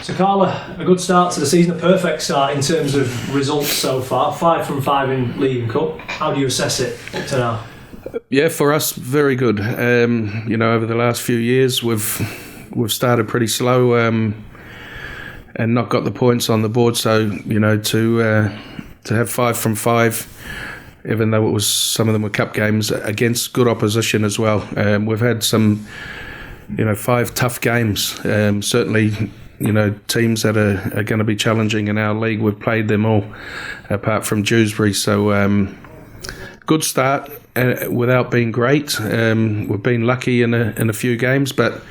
So Carla, a good start to the season, a perfect start in terms of results so far. 5 from 5 in League and Cup. How do you assess it up to now? Yeah, for us, very good. Over the last few years, we've started pretty slow and not got the points on the board. So to have 5 from 5, even though some of them were cup games against good opposition as well. We've had some 5 tough games. Certainly. Teams that are going to be challenging in our league, we've played them all, apart from Dewsbury. So, good start without being great. We've been lucky in a few games, but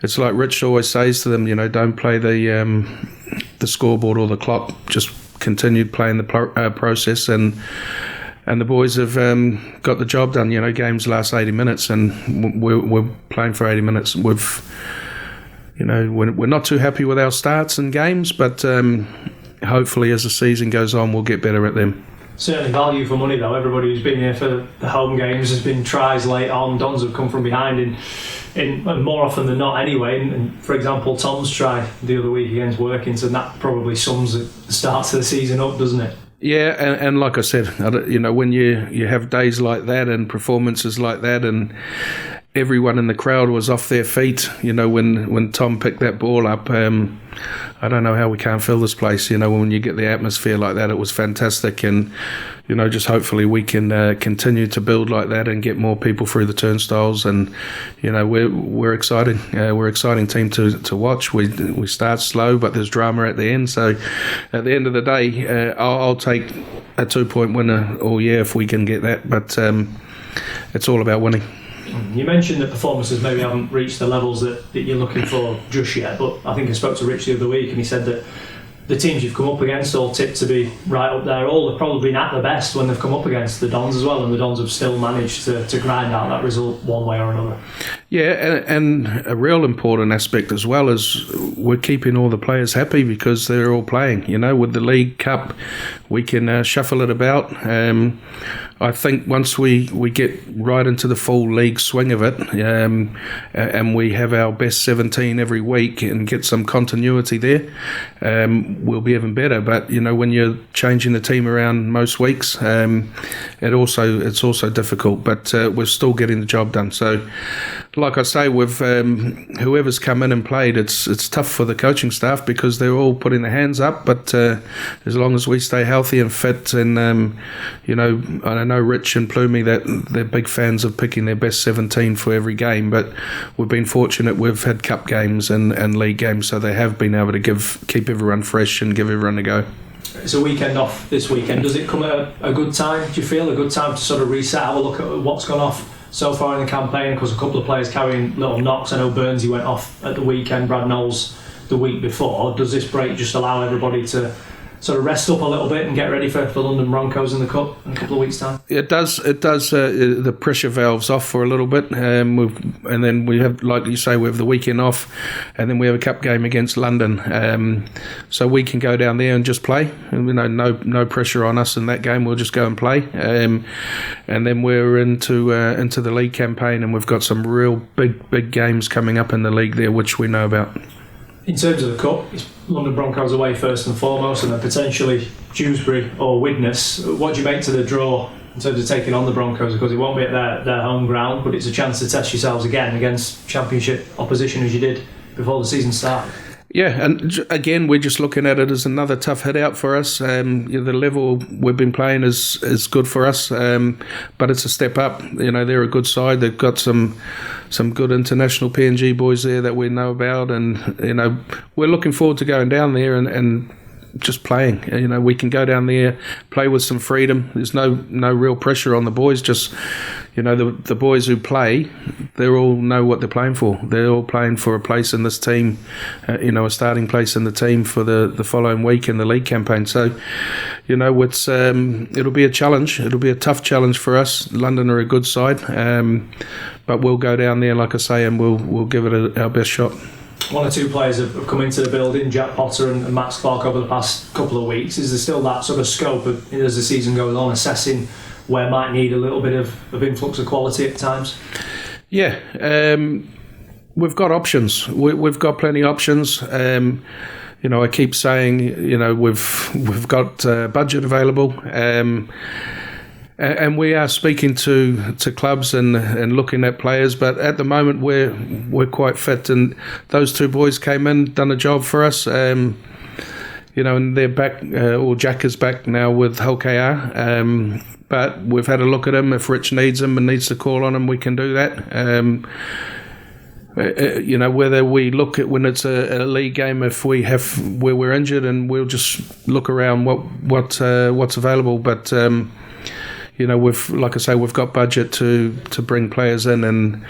it's like Rich always says to them, don't play the scoreboard or the clock. Just continue playing the process, and the boys have got the job done. Games last 80 minutes, and we're playing for 80 minutes. We're not too happy with our starts and games, but hopefully as the season goes on, we'll get better at them. Certainly value for money, though. Everybody who's been here for the home games has been tries late on. Dons have come from behind in more often than not anyway. And for example, Tom's try the other week against Workings, and that probably sums the start to the season up, doesn't it? Yeah, and like I said, when you have days like that and performances like that, and everyone in the crowd was off their feet, when Tom picked that ball up. I don't know how we can't fill this place, when you get the atmosphere like that. It was fantastic, and just hopefully we can continue to build like that and get more people through the turnstiles. And we're excited. We're an exciting team to watch. We start slow, but there's drama at the end. So at the end of the day, I'll take a 2-point winner all year if we can get that. But it's all about winning. You mentioned that performances maybe haven't reached the levels that you're looking for just yet, but I think I spoke to Rich the other week and he said that the teams you've come up against all tipped to be right up there. All have probably been at their best when they've come up against the Dons as well, and the Dons have still managed to grind out that result one way or another. Yeah, and a real important aspect as well is we're keeping all the players happy because they're all playing. With the League Cup, we can shuffle it about. I think once we get right into the full league swing of it, and we have our best 17 every week and get some continuity there, we'll be even better. But when you're changing the team around most weeks, it's also difficult. But we're still getting the job done. So, like I say, with whoever's come in and played, it's tough for the coaching staff because they're all putting their hands up. But as long as we stay healthy and fit, and I know Rich and Plumey that they're big fans of picking their best 17 for every game, but we've been fortunate. We've had cup games and league games, so they have been able to keep everyone fresh and give everyone a go. It's a weekend off this weekend. Does it come at a good time? Do you feel a good time to sort of reset, have a look at what's gone off so far in the campaign? Because a couple of players carrying little knocks. I know Burnsy went off at the weekend, Brad Knowles the week before. Does this break just allow everybody to sort of rest up a little bit and get ready for London Broncos in the Cup in a couple of weeks' time? It does. The pressure valve's off for a little bit, and then we have, like you say, we have the weekend off, and then we have a cup game against London. So we can go down there and just play. No pressure on us in that game. We'll just go and play, and then we're into the league campaign, and we've got some real big games coming up in the league there, which we know about. In terms of the Cup, it's London Broncos away first and foremost, and then potentially Dewsbury or Widnes. What do you make to the draw in terms of taking on the Broncos? Because it won't be at their home ground, but it's a chance to test yourselves again against Championship opposition as you did before the season started. Yeah, and again, we're just looking at it as another tough hit out for us. The level we've been playing is good for us, but it's a step up. They're a good side. They've got some good international PNG boys there that we know about, and we're looking forward to going down there and just playing. We can go down there, play with some freedom. There's no real pressure on the boys. Just the boys who play, they all know what they're playing for. They're all playing for a place in this team, a starting place in the team for the following week in the league campaign. So, it's it'll be a challenge. It'll be a tough challenge for us. London are a good side, but we'll go down there, like I say, and we'll give it our best shot. One or two players have come into the building, Jack Potter and Max Clark, over the past couple of weeks. Is there still that sort of scope of, as the season goes on, assessing where might need a little bit of influx of quality at times? Yeah. we've got options. We've got plenty of options. I keep saying, we've got budget available, and we are speaking to clubs and looking at players. But at the moment, we're quite fit, and those two boys came in, done a job for us. And they're back, or Jack is back now with Hull KR. But we've had a look at him. If Rich needs him and needs to call on him, we can do that. Whether we look at when it's a league game, if we have where we're injured, and we'll just look around what's available. But we've got budget to bring players in, and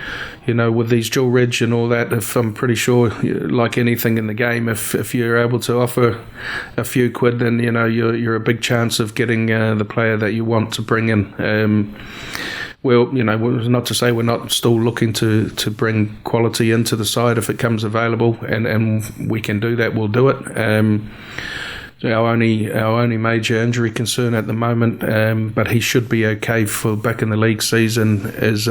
with these dual reg and all that, if I'm pretty sure, like anything in the game, if you're able to offer a few quid, then you're a big chance of getting the player that you want to bring in. Well, not to say we're not still looking to bring quality into the side if it comes available, and we can do that, we'll do it. Our only major injury concern at the moment, but he should be okay for back in the league season, is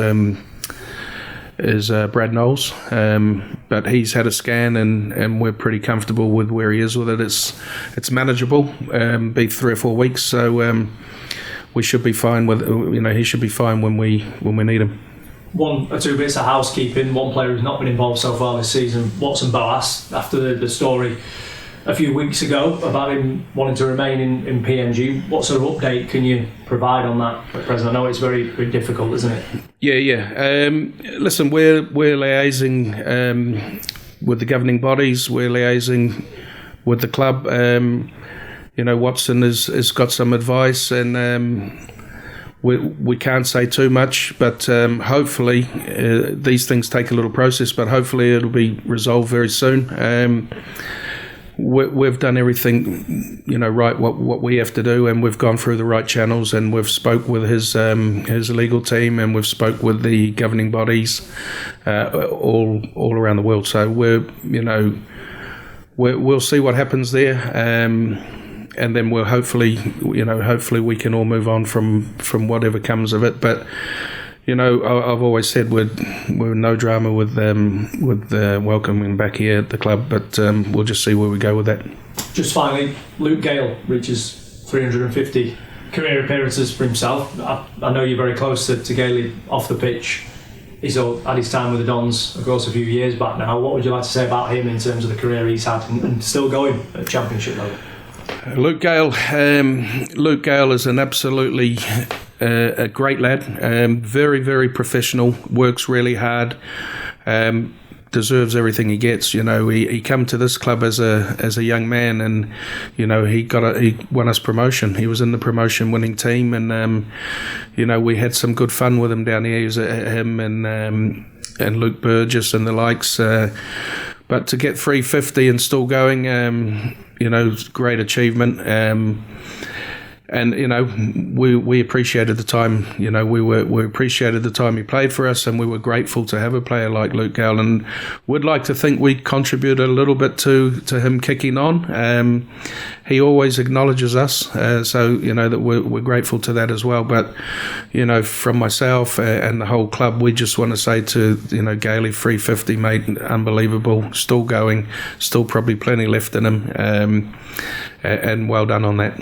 Brad Knowles. But he's had a scan, and we're pretty comfortable with where he is with it. It's manageable, be 3 or 4 weeks, so we should be fine with, he should be fine when we need him. 1 or 2 bits of housekeeping. One player who's not been involved so far this season, Watson Boas, after the story a few weeks ago about him wanting to remain in PNG. What sort of update can you provide on that at present? I know it's very, very difficult, isn't it? Yeah. Listen, we're liaising with the governing bodies. We're liaising with the club. Watson has got some advice, and we can't say too much, but hopefully these things take a little process, but hopefully it'll be resolved very soon. We've done everything, right, what we have to do, and we've gone through the right channels, and we've spoke with his legal team, and we've spoke with the governing bodies all around the world. So we'll see what happens there. And then we'll hopefully we can all move on from whatever comes of it. But I've always said we're no drama with welcoming back here at the club. But we'll just see where we go with that. Just finally, Luke Gale reaches 350 career appearances for himself. I know you're very close to Gale off the pitch. He's had his time with the Dons, of course, a few years back now. What would you like to say about him in terms of the career he's had and still going at Championship level? Luke Gale is an absolutely a great lad. Very, very professional. Works really hard. Deserves everything he gets. He come to this club as a young man, and he won us promotion. He was in the promotion winning team, and we had some good fun with him down here. He was him and Luke Burgess and the likes. But to get 350 and still going, great achievement. And we appreciated the time. We appreciated the time he played for us, and we were grateful to have a player like Luke Gale. And would like to think we contributed a little bit to him kicking on. He always acknowledges us, so that we're grateful to that as well. But from myself and the whole club, we just want to say to Gale, 350, mate, unbelievable, still going, still probably plenty left in him, and well done on that.